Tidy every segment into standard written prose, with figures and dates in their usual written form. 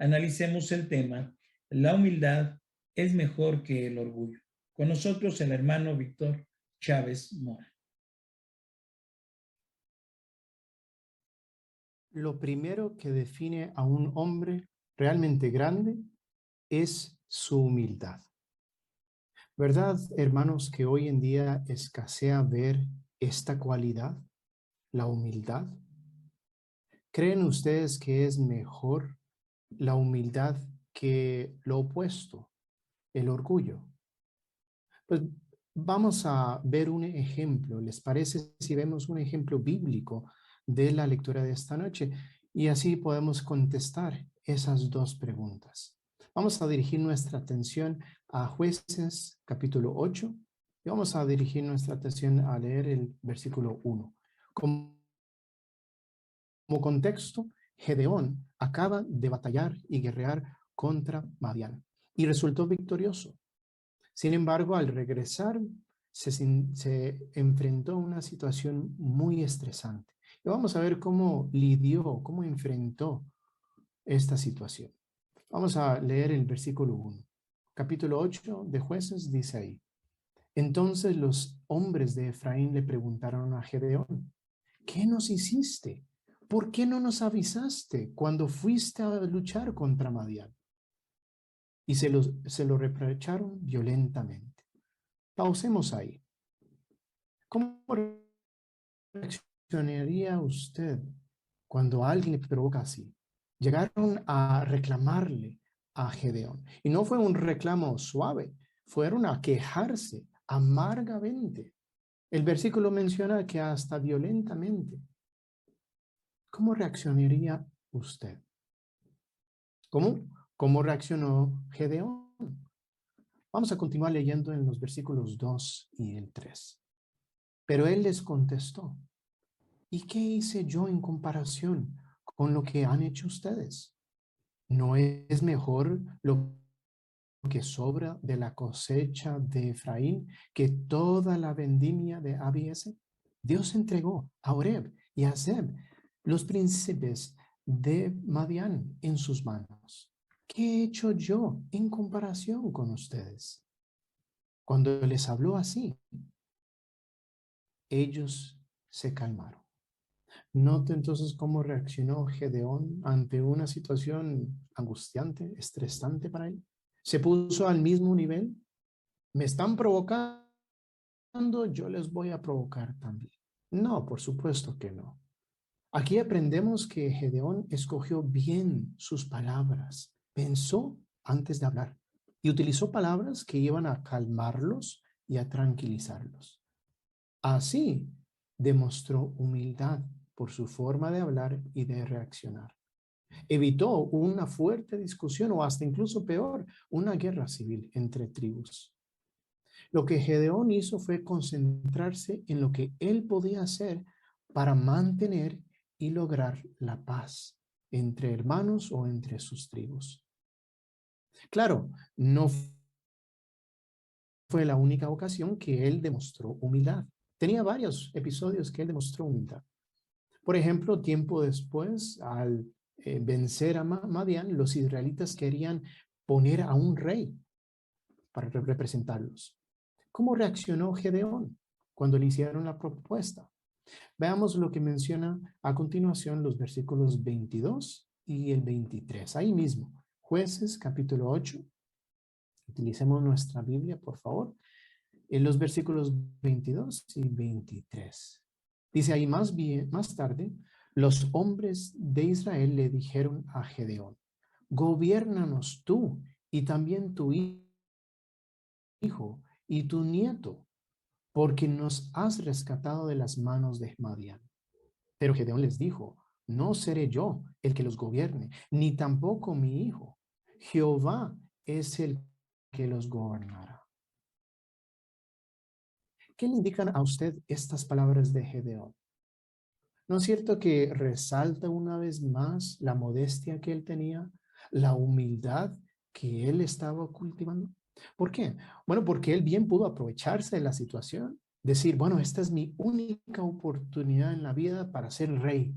analicemos el tema, la humildad es mejor que el orgullo. Con nosotros el hermano Víctor Chávez Mora. Lo primero que define a un hombre realmente grande es su humildad. ¿Verdad, hermanos, que hoy en día escasea ver esta cualidad, la humildad? ¿Creen ustedes que es mejor la humildad que lo opuesto, el orgullo? Pues vamos a ver un ejemplo. ¿Les parece si vemos un ejemplo bíblico de la lectura de esta noche? Y así podemos contestar esas dos preguntas. Vamos a dirigir nuestra atención a Jueces capítulo 8 y vamos a dirigir nuestra atención a leer el versículo 1. Como contexto, Gedeón acaba de batallar y guerrear contra Madián y resultó victorioso. Sin embargo, al regresar, se enfrentó a una situación muy estresante. Y vamos a ver cómo lidió, cómo enfrentó esta situación. Vamos a leer el versículo 1. Capítulo 8 de Jueces dice ahí: Entonces los hombres de Efraín le preguntaron a Gedeón: ¿qué nos hiciste? ¿Por qué no nos avisaste cuando fuiste a luchar contra Madián? Y se lo reprocharon violentamente. Pausemos ahí. ¿Cómo reaccionaría usted cuando alguien le provoca así? Llegaron a reclamarle a Gedeón. Y no fue un reclamo suave, fueron a quejarse amargamente. El versículo menciona que hasta violentamente. ¿Cómo reaccionaría usted? ¿Cómo reaccionó Gedeón? Vamos a continuar leyendo en los versículos 2 y el 3. Pero él les contestó: ¿y qué hice yo en comparación con lo que han hecho ustedes? ¿No es mejor lo que sobra de la cosecha de Efraín que toda la vendimia de Abiezer? Dios entregó a Oreb y a Zeb, los príncipes de Madián, en sus manos. ¿Qué he hecho yo en comparación con ustedes? Cuando les habló así, ellos se calmaron. Note entonces cómo reaccionó Gedeón ante una situación angustiante, estresante para él. Se puso al mismo nivel. Me están provocando, yo les voy a provocar también. No, por supuesto que no. Aquí aprendemos que Gedeón escogió bien sus palabras, pensó antes de hablar y utilizó palabras que iban a calmarlos y a tranquilizarlos. Así demostró humildad por su forma de hablar y de reaccionar. Evitó una fuerte discusión o hasta incluso peor, una guerra civil entre tribus. Lo que Gedeón hizo fue concentrarse en lo que él podía hacer para mantener y lograr la paz entre hermanos o entre sus tribus. Claro, no fue la única ocasión que él demostró humildad. Tenía varios episodios que él demostró humildad. Por ejemplo, tiempo después, al vencer a Madián, los israelitas querían poner a un rey para representarlos. ¿Cómo reaccionó Gedeón cuando le hicieron la propuesta? Veamos lo que menciona a continuación los versículos 22 y el 23. Ahí mismo, Jueces capítulo 8. Utilicemos nuestra Biblia, por favor, en los versículos 22 y 23. Dice ahí: más tarde, los hombres de Israel le dijeron a Gedeón: gobiérnanos tú y también tu hijo y tu nieto, porque nos has rescatado de las manos de Madián. Pero Gedeón les dijo: no seré yo el que los gobierne, ni tampoco mi hijo. Jehová es el que los gobernará. ¿Qué le indican a usted estas palabras de Gedeón? ¿No es cierto que resalta una vez más la modestia que él tenía, la humildad que él estaba cultivando? ¿Por qué? Bueno, porque él bien pudo aprovecharse de la situación, decir: bueno, esta es mi única oportunidad en la vida para ser rey.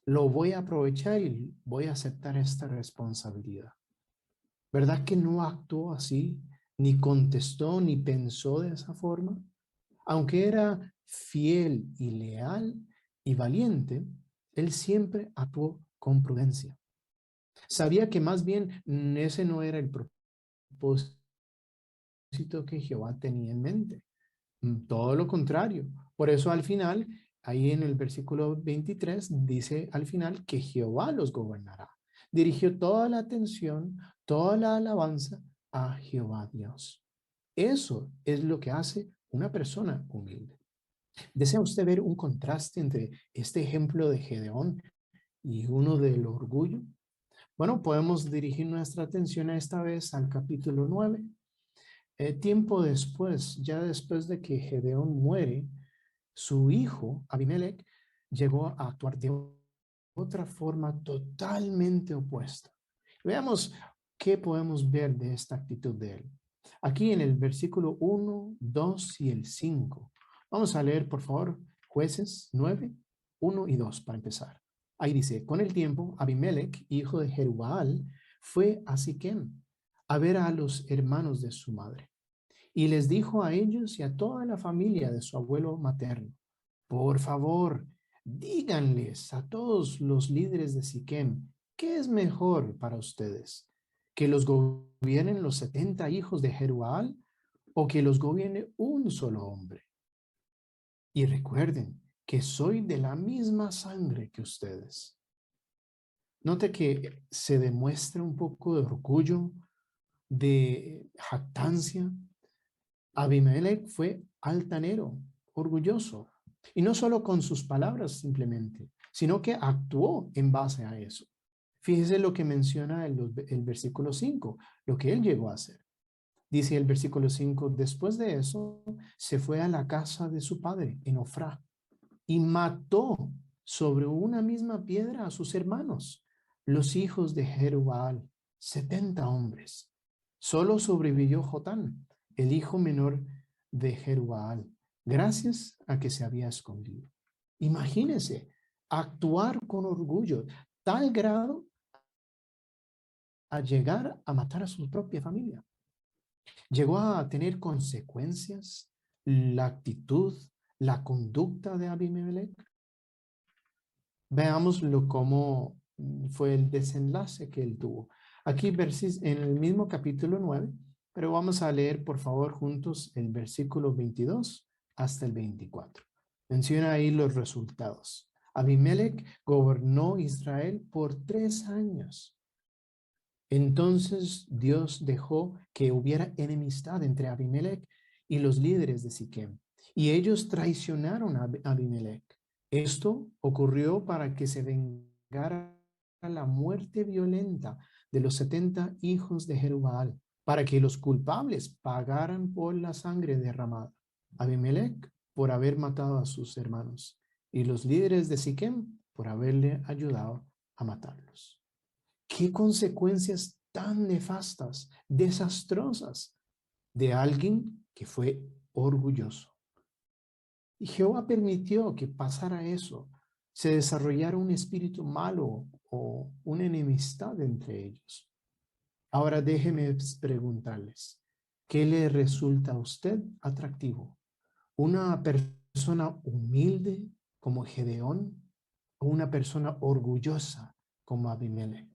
lo voy a aprovechar y voy a aceptar esta responsabilidad. ¿Verdad que no actuó así, ni contestó, ni pensó de esa forma? Aunque era fiel y leal y valiente, él siempre actuó con prudencia. Sabía que más bien ese no era el propósito que Jehová tenía en mente. Todo lo contrario. Por eso al final, ahí en el versículo 23, dice al final que Jehová los gobernará. Dirigió toda la atención, toda la alabanza a Jehová Dios. Eso es lo que hace una persona humilde. ¿Desea usted ver un contraste entre este ejemplo de Gedeón y uno del orgullo? Bueno, podemos dirigir nuestra atención esta vez al capítulo 9. Tiempo después, ya después de que Gedeón muere, su hijo Abimelech llegó a actuar de otra forma totalmente opuesta. Veamos qué podemos ver de esta actitud de él. Aquí en el versículo 1, 2 y el 5. Vamos a leer, por favor, Jueces 9, 1 y 2 para empezar. Ahí dice, con el tiempo, Abimelech, hijo de Jerubbaal, fue a Siquem a ver a los hermanos de su madre. Y les dijo a ellos y a toda la familia de su abuelo materno, por favor, díganles a todos los líderes de Siquem, ¿qué es mejor para ustedes? ¿Que los gobiernen los 70 hijos de Jerubaal o que los gobierne un solo hombre? Y recuerden que soy de la misma sangre que ustedes. Note que se demuestra un poco de orgullo, de jactancia. Abimelech fue altanero, orgulloso, y no solo con sus palabras simplemente, sino que actuó en base a eso. Fíjese lo que menciona el versículo 5, lo que él llegó a hacer. Dice el versículo 5, después de eso, se fue a la casa de su padre en Ofrá y mató sobre una misma piedra a sus hermanos, los hijos de Jerubbaal, 70 hombres. Solo sobrevivió Jotán, el hijo menor de Jerubbaal, gracias a que se había escondido. Imagínense, actuar con orgullo, tal grado a llegar a matar a su propia familia. Llegó a tener consecuencias la actitud, la conducta de Abimelech. Veámoslo cómo fue el desenlace que él tuvo. Aquí en el mismo capítulo 9, pero vamos a leer por favor juntos el versículo 22 hasta el 24. Menciona ahí los resultados. Abimelech gobernó Israel por 3 años. Entonces Dios dejó que hubiera enemistad entre Abimelech y los líderes de Siquem, y ellos traicionaron a Abimelech. Esto ocurrió para que se vengara la muerte violenta de los 70 hijos de Jerubbaal, para que los culpables pagaran por la sangre derramada. Abimelech por haber matado a sus hermanos y los líderes de Siquem por haberle ayudado a matarlos. ¿Qué consecuencias tan nefastas, desastrosas de alguien que fue orgulloso? Y Jehová permitió que pasara eso, se desarrollara un espíritu malo o una enemistad entre ellos. Ahora déjeme preguntarles, ¿qué le resulta a usted atractivo? ¿Una persona humilde como Gedeón o una persona orgullosa como Abimelech?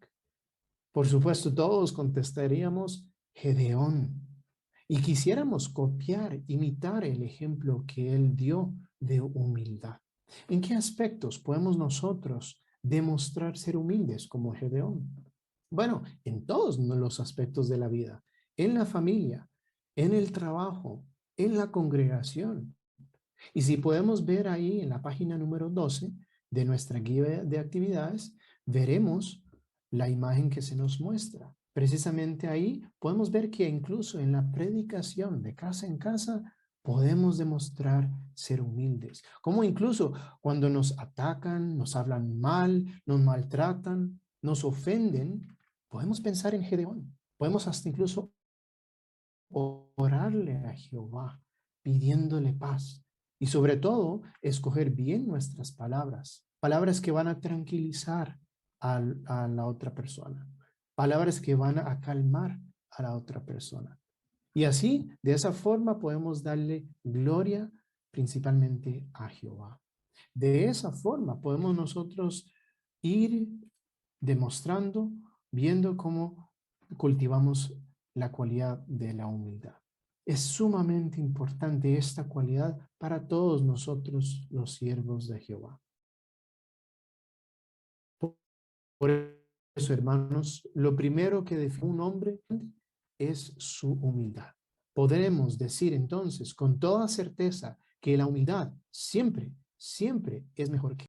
Por supuesto, todos contestaríamos Gedeón y quisiéramos copiar, imitar el ejemplo que él dio de humildad. ¿En qué aspectos podemos nosotros demostrar ser humildes como Gedeón? Bueno, en todos los aspectos de la vida, en la familia, en el trabajo, en la congregación. Y si podemos ver ahí en la página número 12 de nuestra guía de actividades, veremos la imagen que se nos muestra. Precisamente ahí podemos ver que incluso en la predicación de casa en casa podemos demostrar ser humildes. Como incluso cuando nos atacan, nos hablan mal, nos maltratan, nos ofenden, podemos pensar en Gedeón. Podemos hasta incluso orarle a Jehová pidiéndole paz y sobre todo escoger bien nuestras palabras palabras que van a tranquilizar a la otra persona, palabras que van a calmar a la otra persona. Y así, de esa forma, podemos darle gloria principalmente a Jehová. De esa forma podemos nosotros ir demostrando, viendo cómo cultivamos la cualidad de la humildad. Es sumamente importante esta cualidad para todos nosotros los siervos de Jehová. Por eso, hermanos, lo primero que define un hombre es su humildad. Podremos decir entonces con toda certeza que la humildad siempre, siempre es mejor que